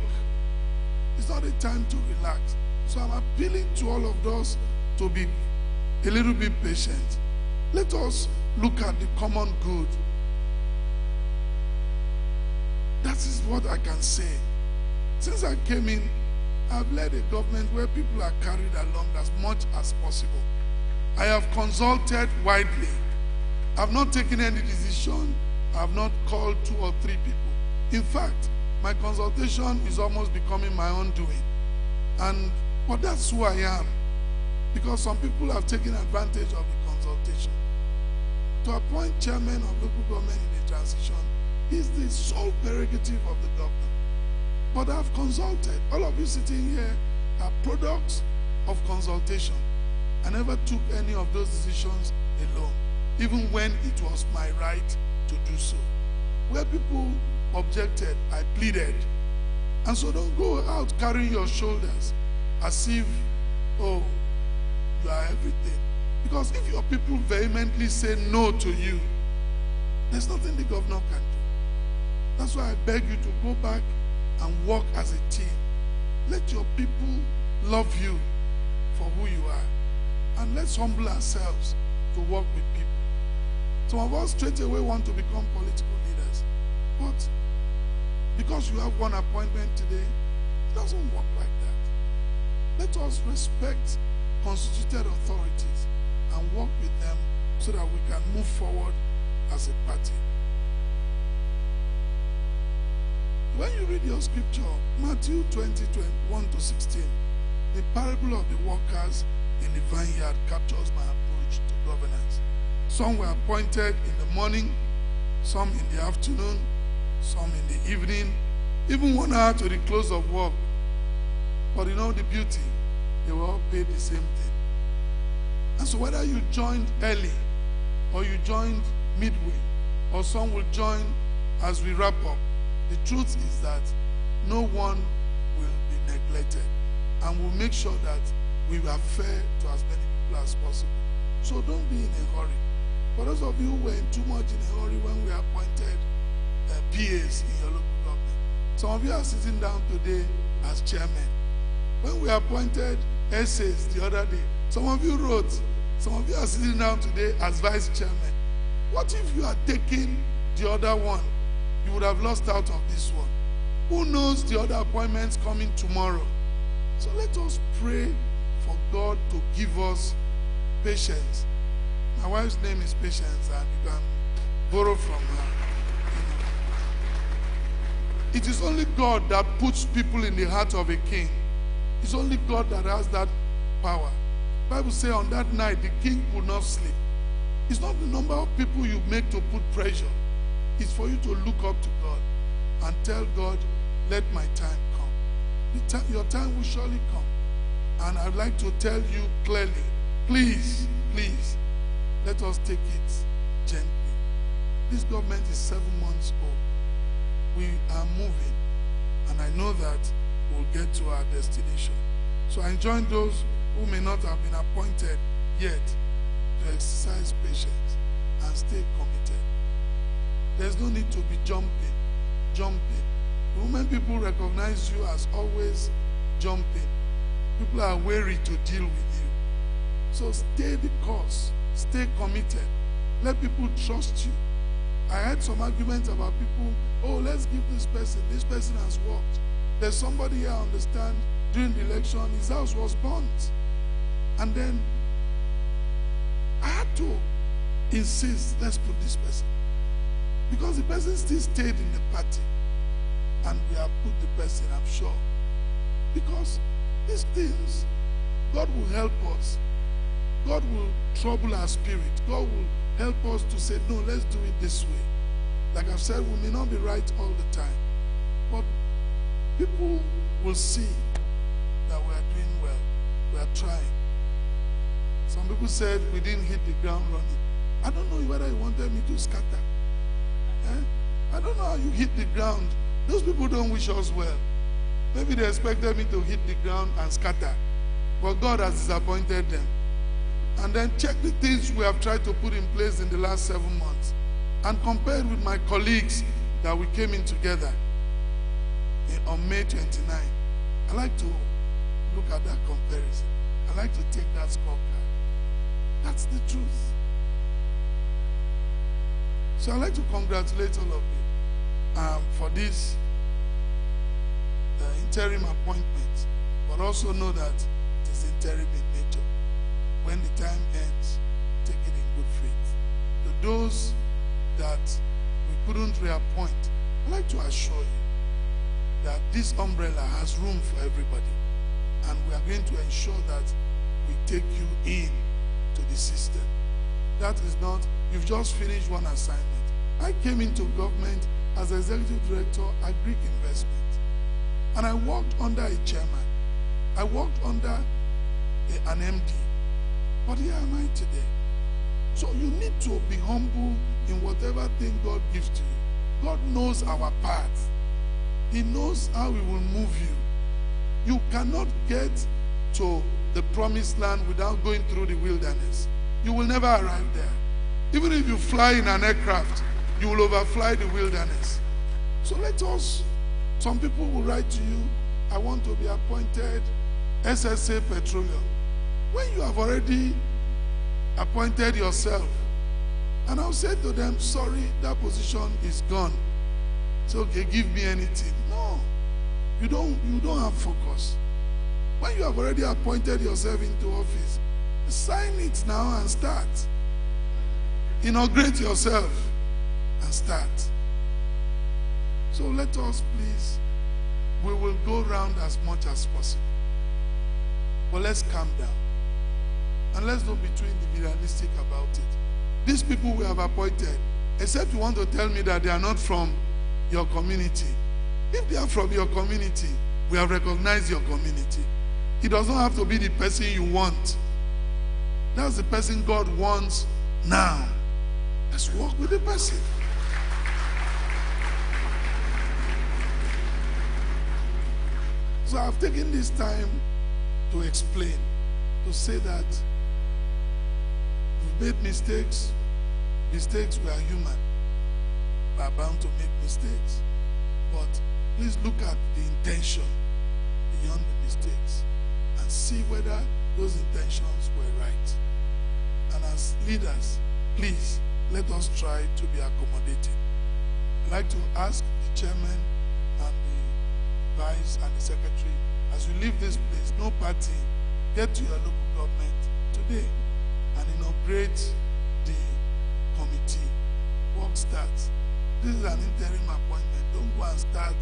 It's not a time to relax. So I'm appealing to all of us to be a little bit patient. Let us look at the common good. That is what I can say. Since I came in, I've led a government where people are carried along as much as possible. I have consulted widely. I've not taken any decision. I've not called 2 or 3 people. In fact, my consultation is almost becoming my own doing. But that's who I am. Because some people have taken advantage of the consultation. To appoint chairman of local government in a transition is the sole prerogative of the government. But I've consulted. All of you sitting here are products of consultation. I never took any of those decisions alone, even when it was my right to do so. Where people objected, I pleaded. And so don't go out carrying your shoulders as if, oh, you are everything. Because if your people vehemently say no to you, there's nothing the governor can do. That's why I beg you to go back and work as a team. Let your people love you for who you are. And let's humble ourselves to work with people. Some of us straight away want to become political leaders. But because you have one appointment today, it doesn't work like that. Let us respect constituted authorities and work with them so that we can move forward as a party. When you read your scripture, Matthew 20:21-16, the parable of the workers in the vineyard captures my approach to governance. Some were appointed in the morning, some in the afternoon, some in the evening, even 1 hour to the close of work. But you know the beauty, they were all paid the same thing. And so whether you joined early or you joined midway, or some will join as we wrap up, the truth is that no one will be neglected, and we'll make sure that we are fair to as many people as possible. So don't be in a hurry. For those of you who were too much in a hurry when we appointed PAs in your local government, some of you are sitting down today as chairmen. When we appointed SAs the other day, some of you wrote, some of you are sitting down today as vice chairman. What if you had taken the other one? You would have lost out of this one. Who knows the other appointments coming tomorrow? So let us pray for God to give us patience. My wife's name is Patience, and you can borrow from her. It is only God that puts people in the heart of a king. It's only God that has that power. The Bible says on that night the king could not sleep. It's not the number of people you make to put pressure. It's for you to look up to God and tell God, let my time come. Your time will surely come. And I'd like to tell you clearly, please, please, let us take it gently. This government is 7 months old. We are moving, and I know that we'll get to our destination. So I join those who may not have been appointed yet to exercise patience and stay committed. There's no need to be jumping. The moment people recognize you as always jumping, people are wary to deal with you. So stay the course, stay committed. Let people trust you. I had some arguments about people, oh, let's give this person has worked. There's somebody here, I understand, during the election, his house was burnt. And then I had to insist, let's put this person. Because the person still stayed in the party. And we have put the person, I'm sure. Because these things, God will help us. God will trouble our spirit. God will help us to say, no, let's do it this way. Like I've said, we may not be right all the time. But people will see that we are doing well. We are trying. Some people said we didn't hit the ground running. I don't know whether you wanted me to scatter. I don't know how you hit the ground. Those people don't wish us well. Maybe they expected me to hit the ground and scatter. But God has disappointed them. And then check the things we have tried to put in place in the last 7 months. And compared with my colleagues that we came in together on May 29. I like to look at that comparison. I like to take that scorecard. That's the truth. So I'd like to congratulate all of you for this interim appointment, but also know that it is interim in nature. When the time ends, take it in good faith. To those that we couldn't reappoint, I'd like to assure you that this umbrella has room for everybody, and we are going to ensure that we take you in to the system. That is not, you've just finished one assignment. I came into government as executive director at Greek Investment, and I worked under a chairman. I worked under an MD. But here am I today. So you need to be humble in whatever thing God gives to you. God knows our path. He knows how He will move you. You cannot get to the promised land without going through the wilderness. You will never arrive there. Even if you fly in an aircraft, you will overfly the wilderness. So let us, some people will write to you, I want to be appointed SSA Petroleum. When you have already appointed yourself, and I'll say to them, sorry, that position is gone. It's okay, give me anything. No, you don't have focus. When you have already appointed yourself into office, sign it now and start. Inaugurate yourself and start. So let us please, we will go around as much as possible. But let's calm down. And let's not be too individualistic about it. These people we have appointed, except you want to tell me that they are not from your community. If they are from your community, we have recognized your community. It does not have to be the person you want. That's the person God wants now. Let's work with the person. So I've taken this time to explain, to say that we've made mistakes. Mistakes, we are human. We are bound to make mistakes. But please look at the intention beyond the mistakes and see whether those intentions were right. And as leaders, please let us try to be accommodating. I'd like to ask the chairman and the vice and the secretary, as you leave this place, no party, get to your local government today and inaugurate the committee. Work starts. This is an interim appointment. Don't go and start.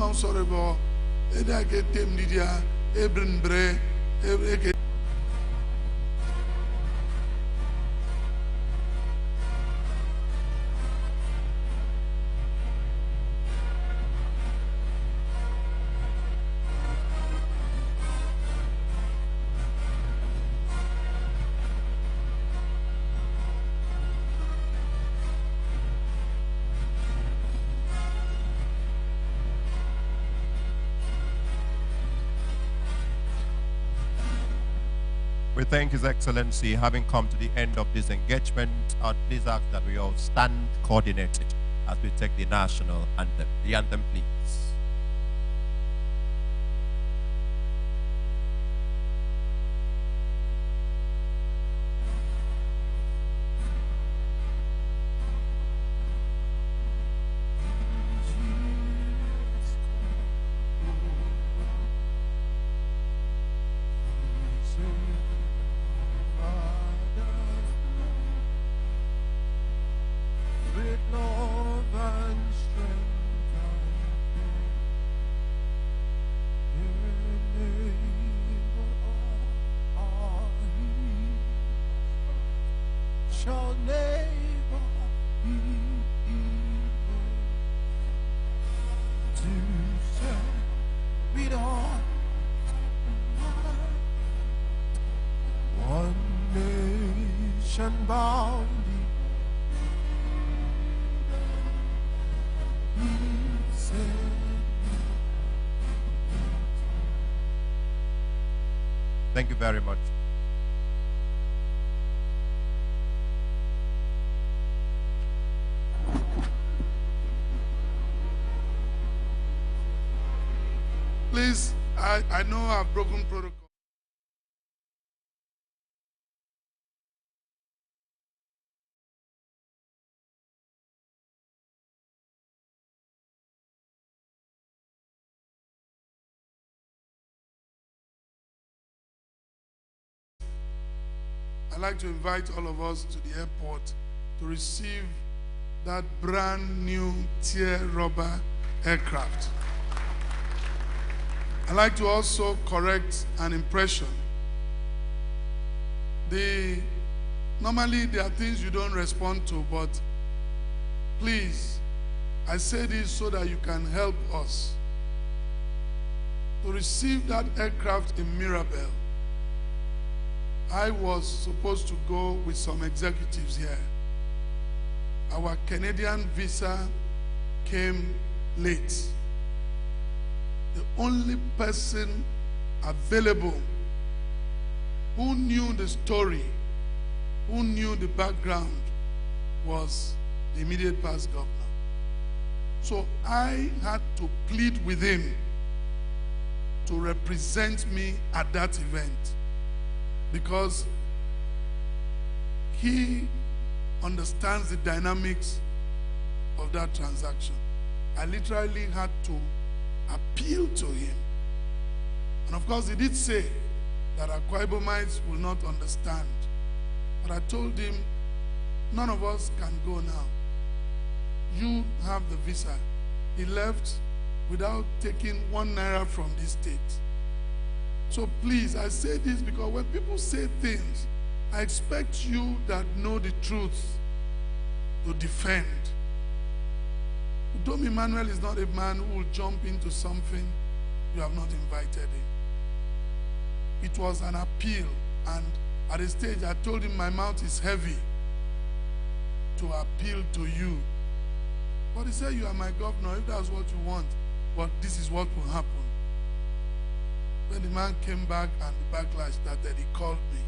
I'm sorry about it. We thank His Excellency, having come to the end of this engagement, and please ask that we all stand coordinated as we take the national anthem. The anthem, please. Thank you very much. Please, I know I've broken protocol. I'd like to invite all of us to the airport to receive that brand new tear rubber aircraft. I'd like to also correct an impression. Normally there are things you don't respond to, but please, I say this so that you can help us. To receive that aircraft in Mirabel, I was supposed to go with some executives here. Our Canadian visa came late. The only person available who knew the story, who knew the background, was the immediate past governor. So I had to plead with him to represent me at that event, because he understands the dynamics of that transaction. I literally had to appeal to him. And of course, he did say that Akwa Ibomites will not understand. But I told him, none of us can go now. You have the visa. He left without taking 1 naira from this state. So please, I say this because when people say things, I expect you that know the truth to defend. Dom Emmanuel is not a man who will jump into something you have not invited him. It was an appeal, and at a stage I told him my mouth is heavy to appeal to you. But he said, you are my governor, if that's what you want, but this is what will happen. When the man came back and the backlash started, he called me.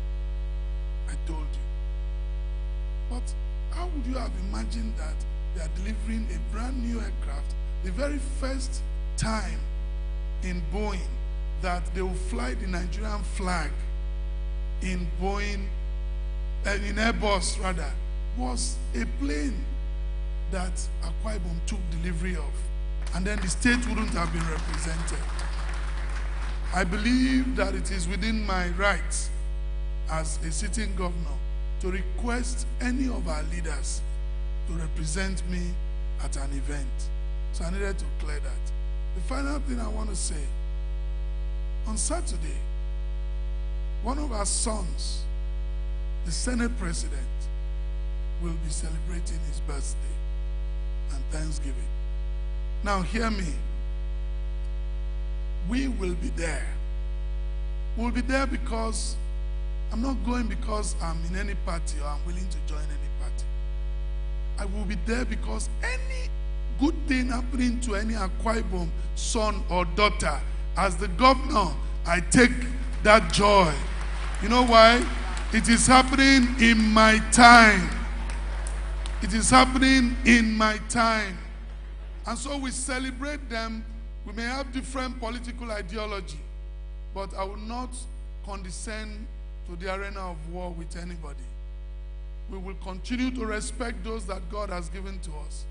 I told you. But how would you have imagined that they are delivering a brand new aircraft, the very first time in Boeing that they will fly the Nigerian flag in Boeing, in Airbus rather, was a plane that Akwa Ibom took delivery of, and then the state wouldn't have been represented. I believe that it is within my rights as a sitting governor to request any of our leaders to represent me at an event. So I needed to clear that. The final thing I want to say, on Saturday, one of our sons, the Senate President, will be celebrating his birthday and Thanksgiving. Now hear me. We will be there. We'll be there because I'm not going because I'm in any party or I'm willing to join any party. I will be there because any good thing happening to any Akwa Ibom son or daughter, as the governor, I take that joy. You know why? It is happening in my time. It is happening in my time. And so we celebrate them. We may have different political ideology, but I will not condescend to the arena of war with anybody. We will continue to respect those that God has given to us.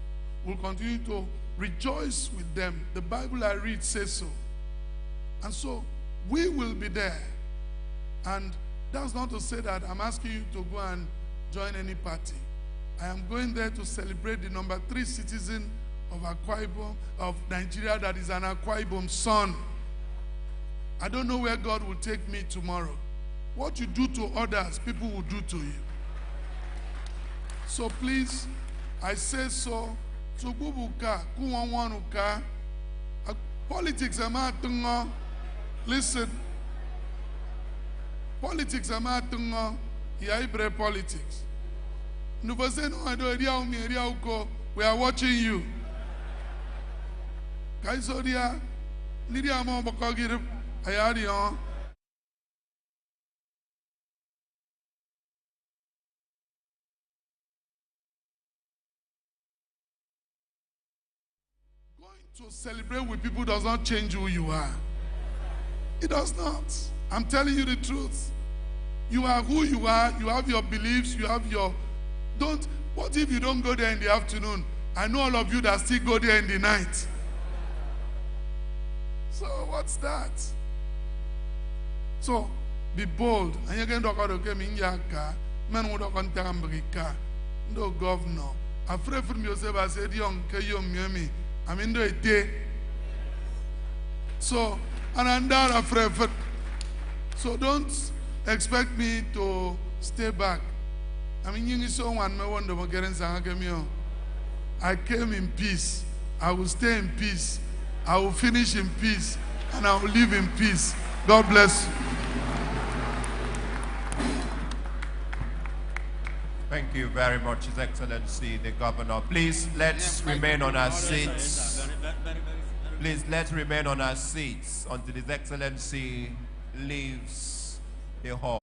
We'll continue to rejoice with them. The Bible I read says so. And so we will be there. And that's not to say that I'm asking you to go and join any party. I am going there to celebrate the number 3 citizen of Akwa Ibom, of Nigeria, that is an Akwa Ibom son. I don't know where God will take me tomorrow. What you do to others, people will do to you. So please, I say so. Politics am I listen. Politics am I politics. We are watching you. Kaisodia, Lydia Mobokogir, Ayadion. Going to celebrate with people does not change who you are. It does not. I'm telling you the truth. You are who you are. You have your beliefs. You have your... What if you don't go there in the afternoon? I know all of you that still go there in the night. So what's that? So be bold. And you can talk about man would talk on America. No governor. Afraid from yourself, I said, young, me. I'm in the day. So, and I'm not afraid. So don't expect me to stay back. I mean, you so one me wonder what getting I came in peace. I will stay in peace. I will finish in peace. And I will live in peace. God bless you. Thank you very much, His Excellency, the Governor. Please, let's remain on our seats. Please, let's remain on our seats until His Excellency leaves the hall.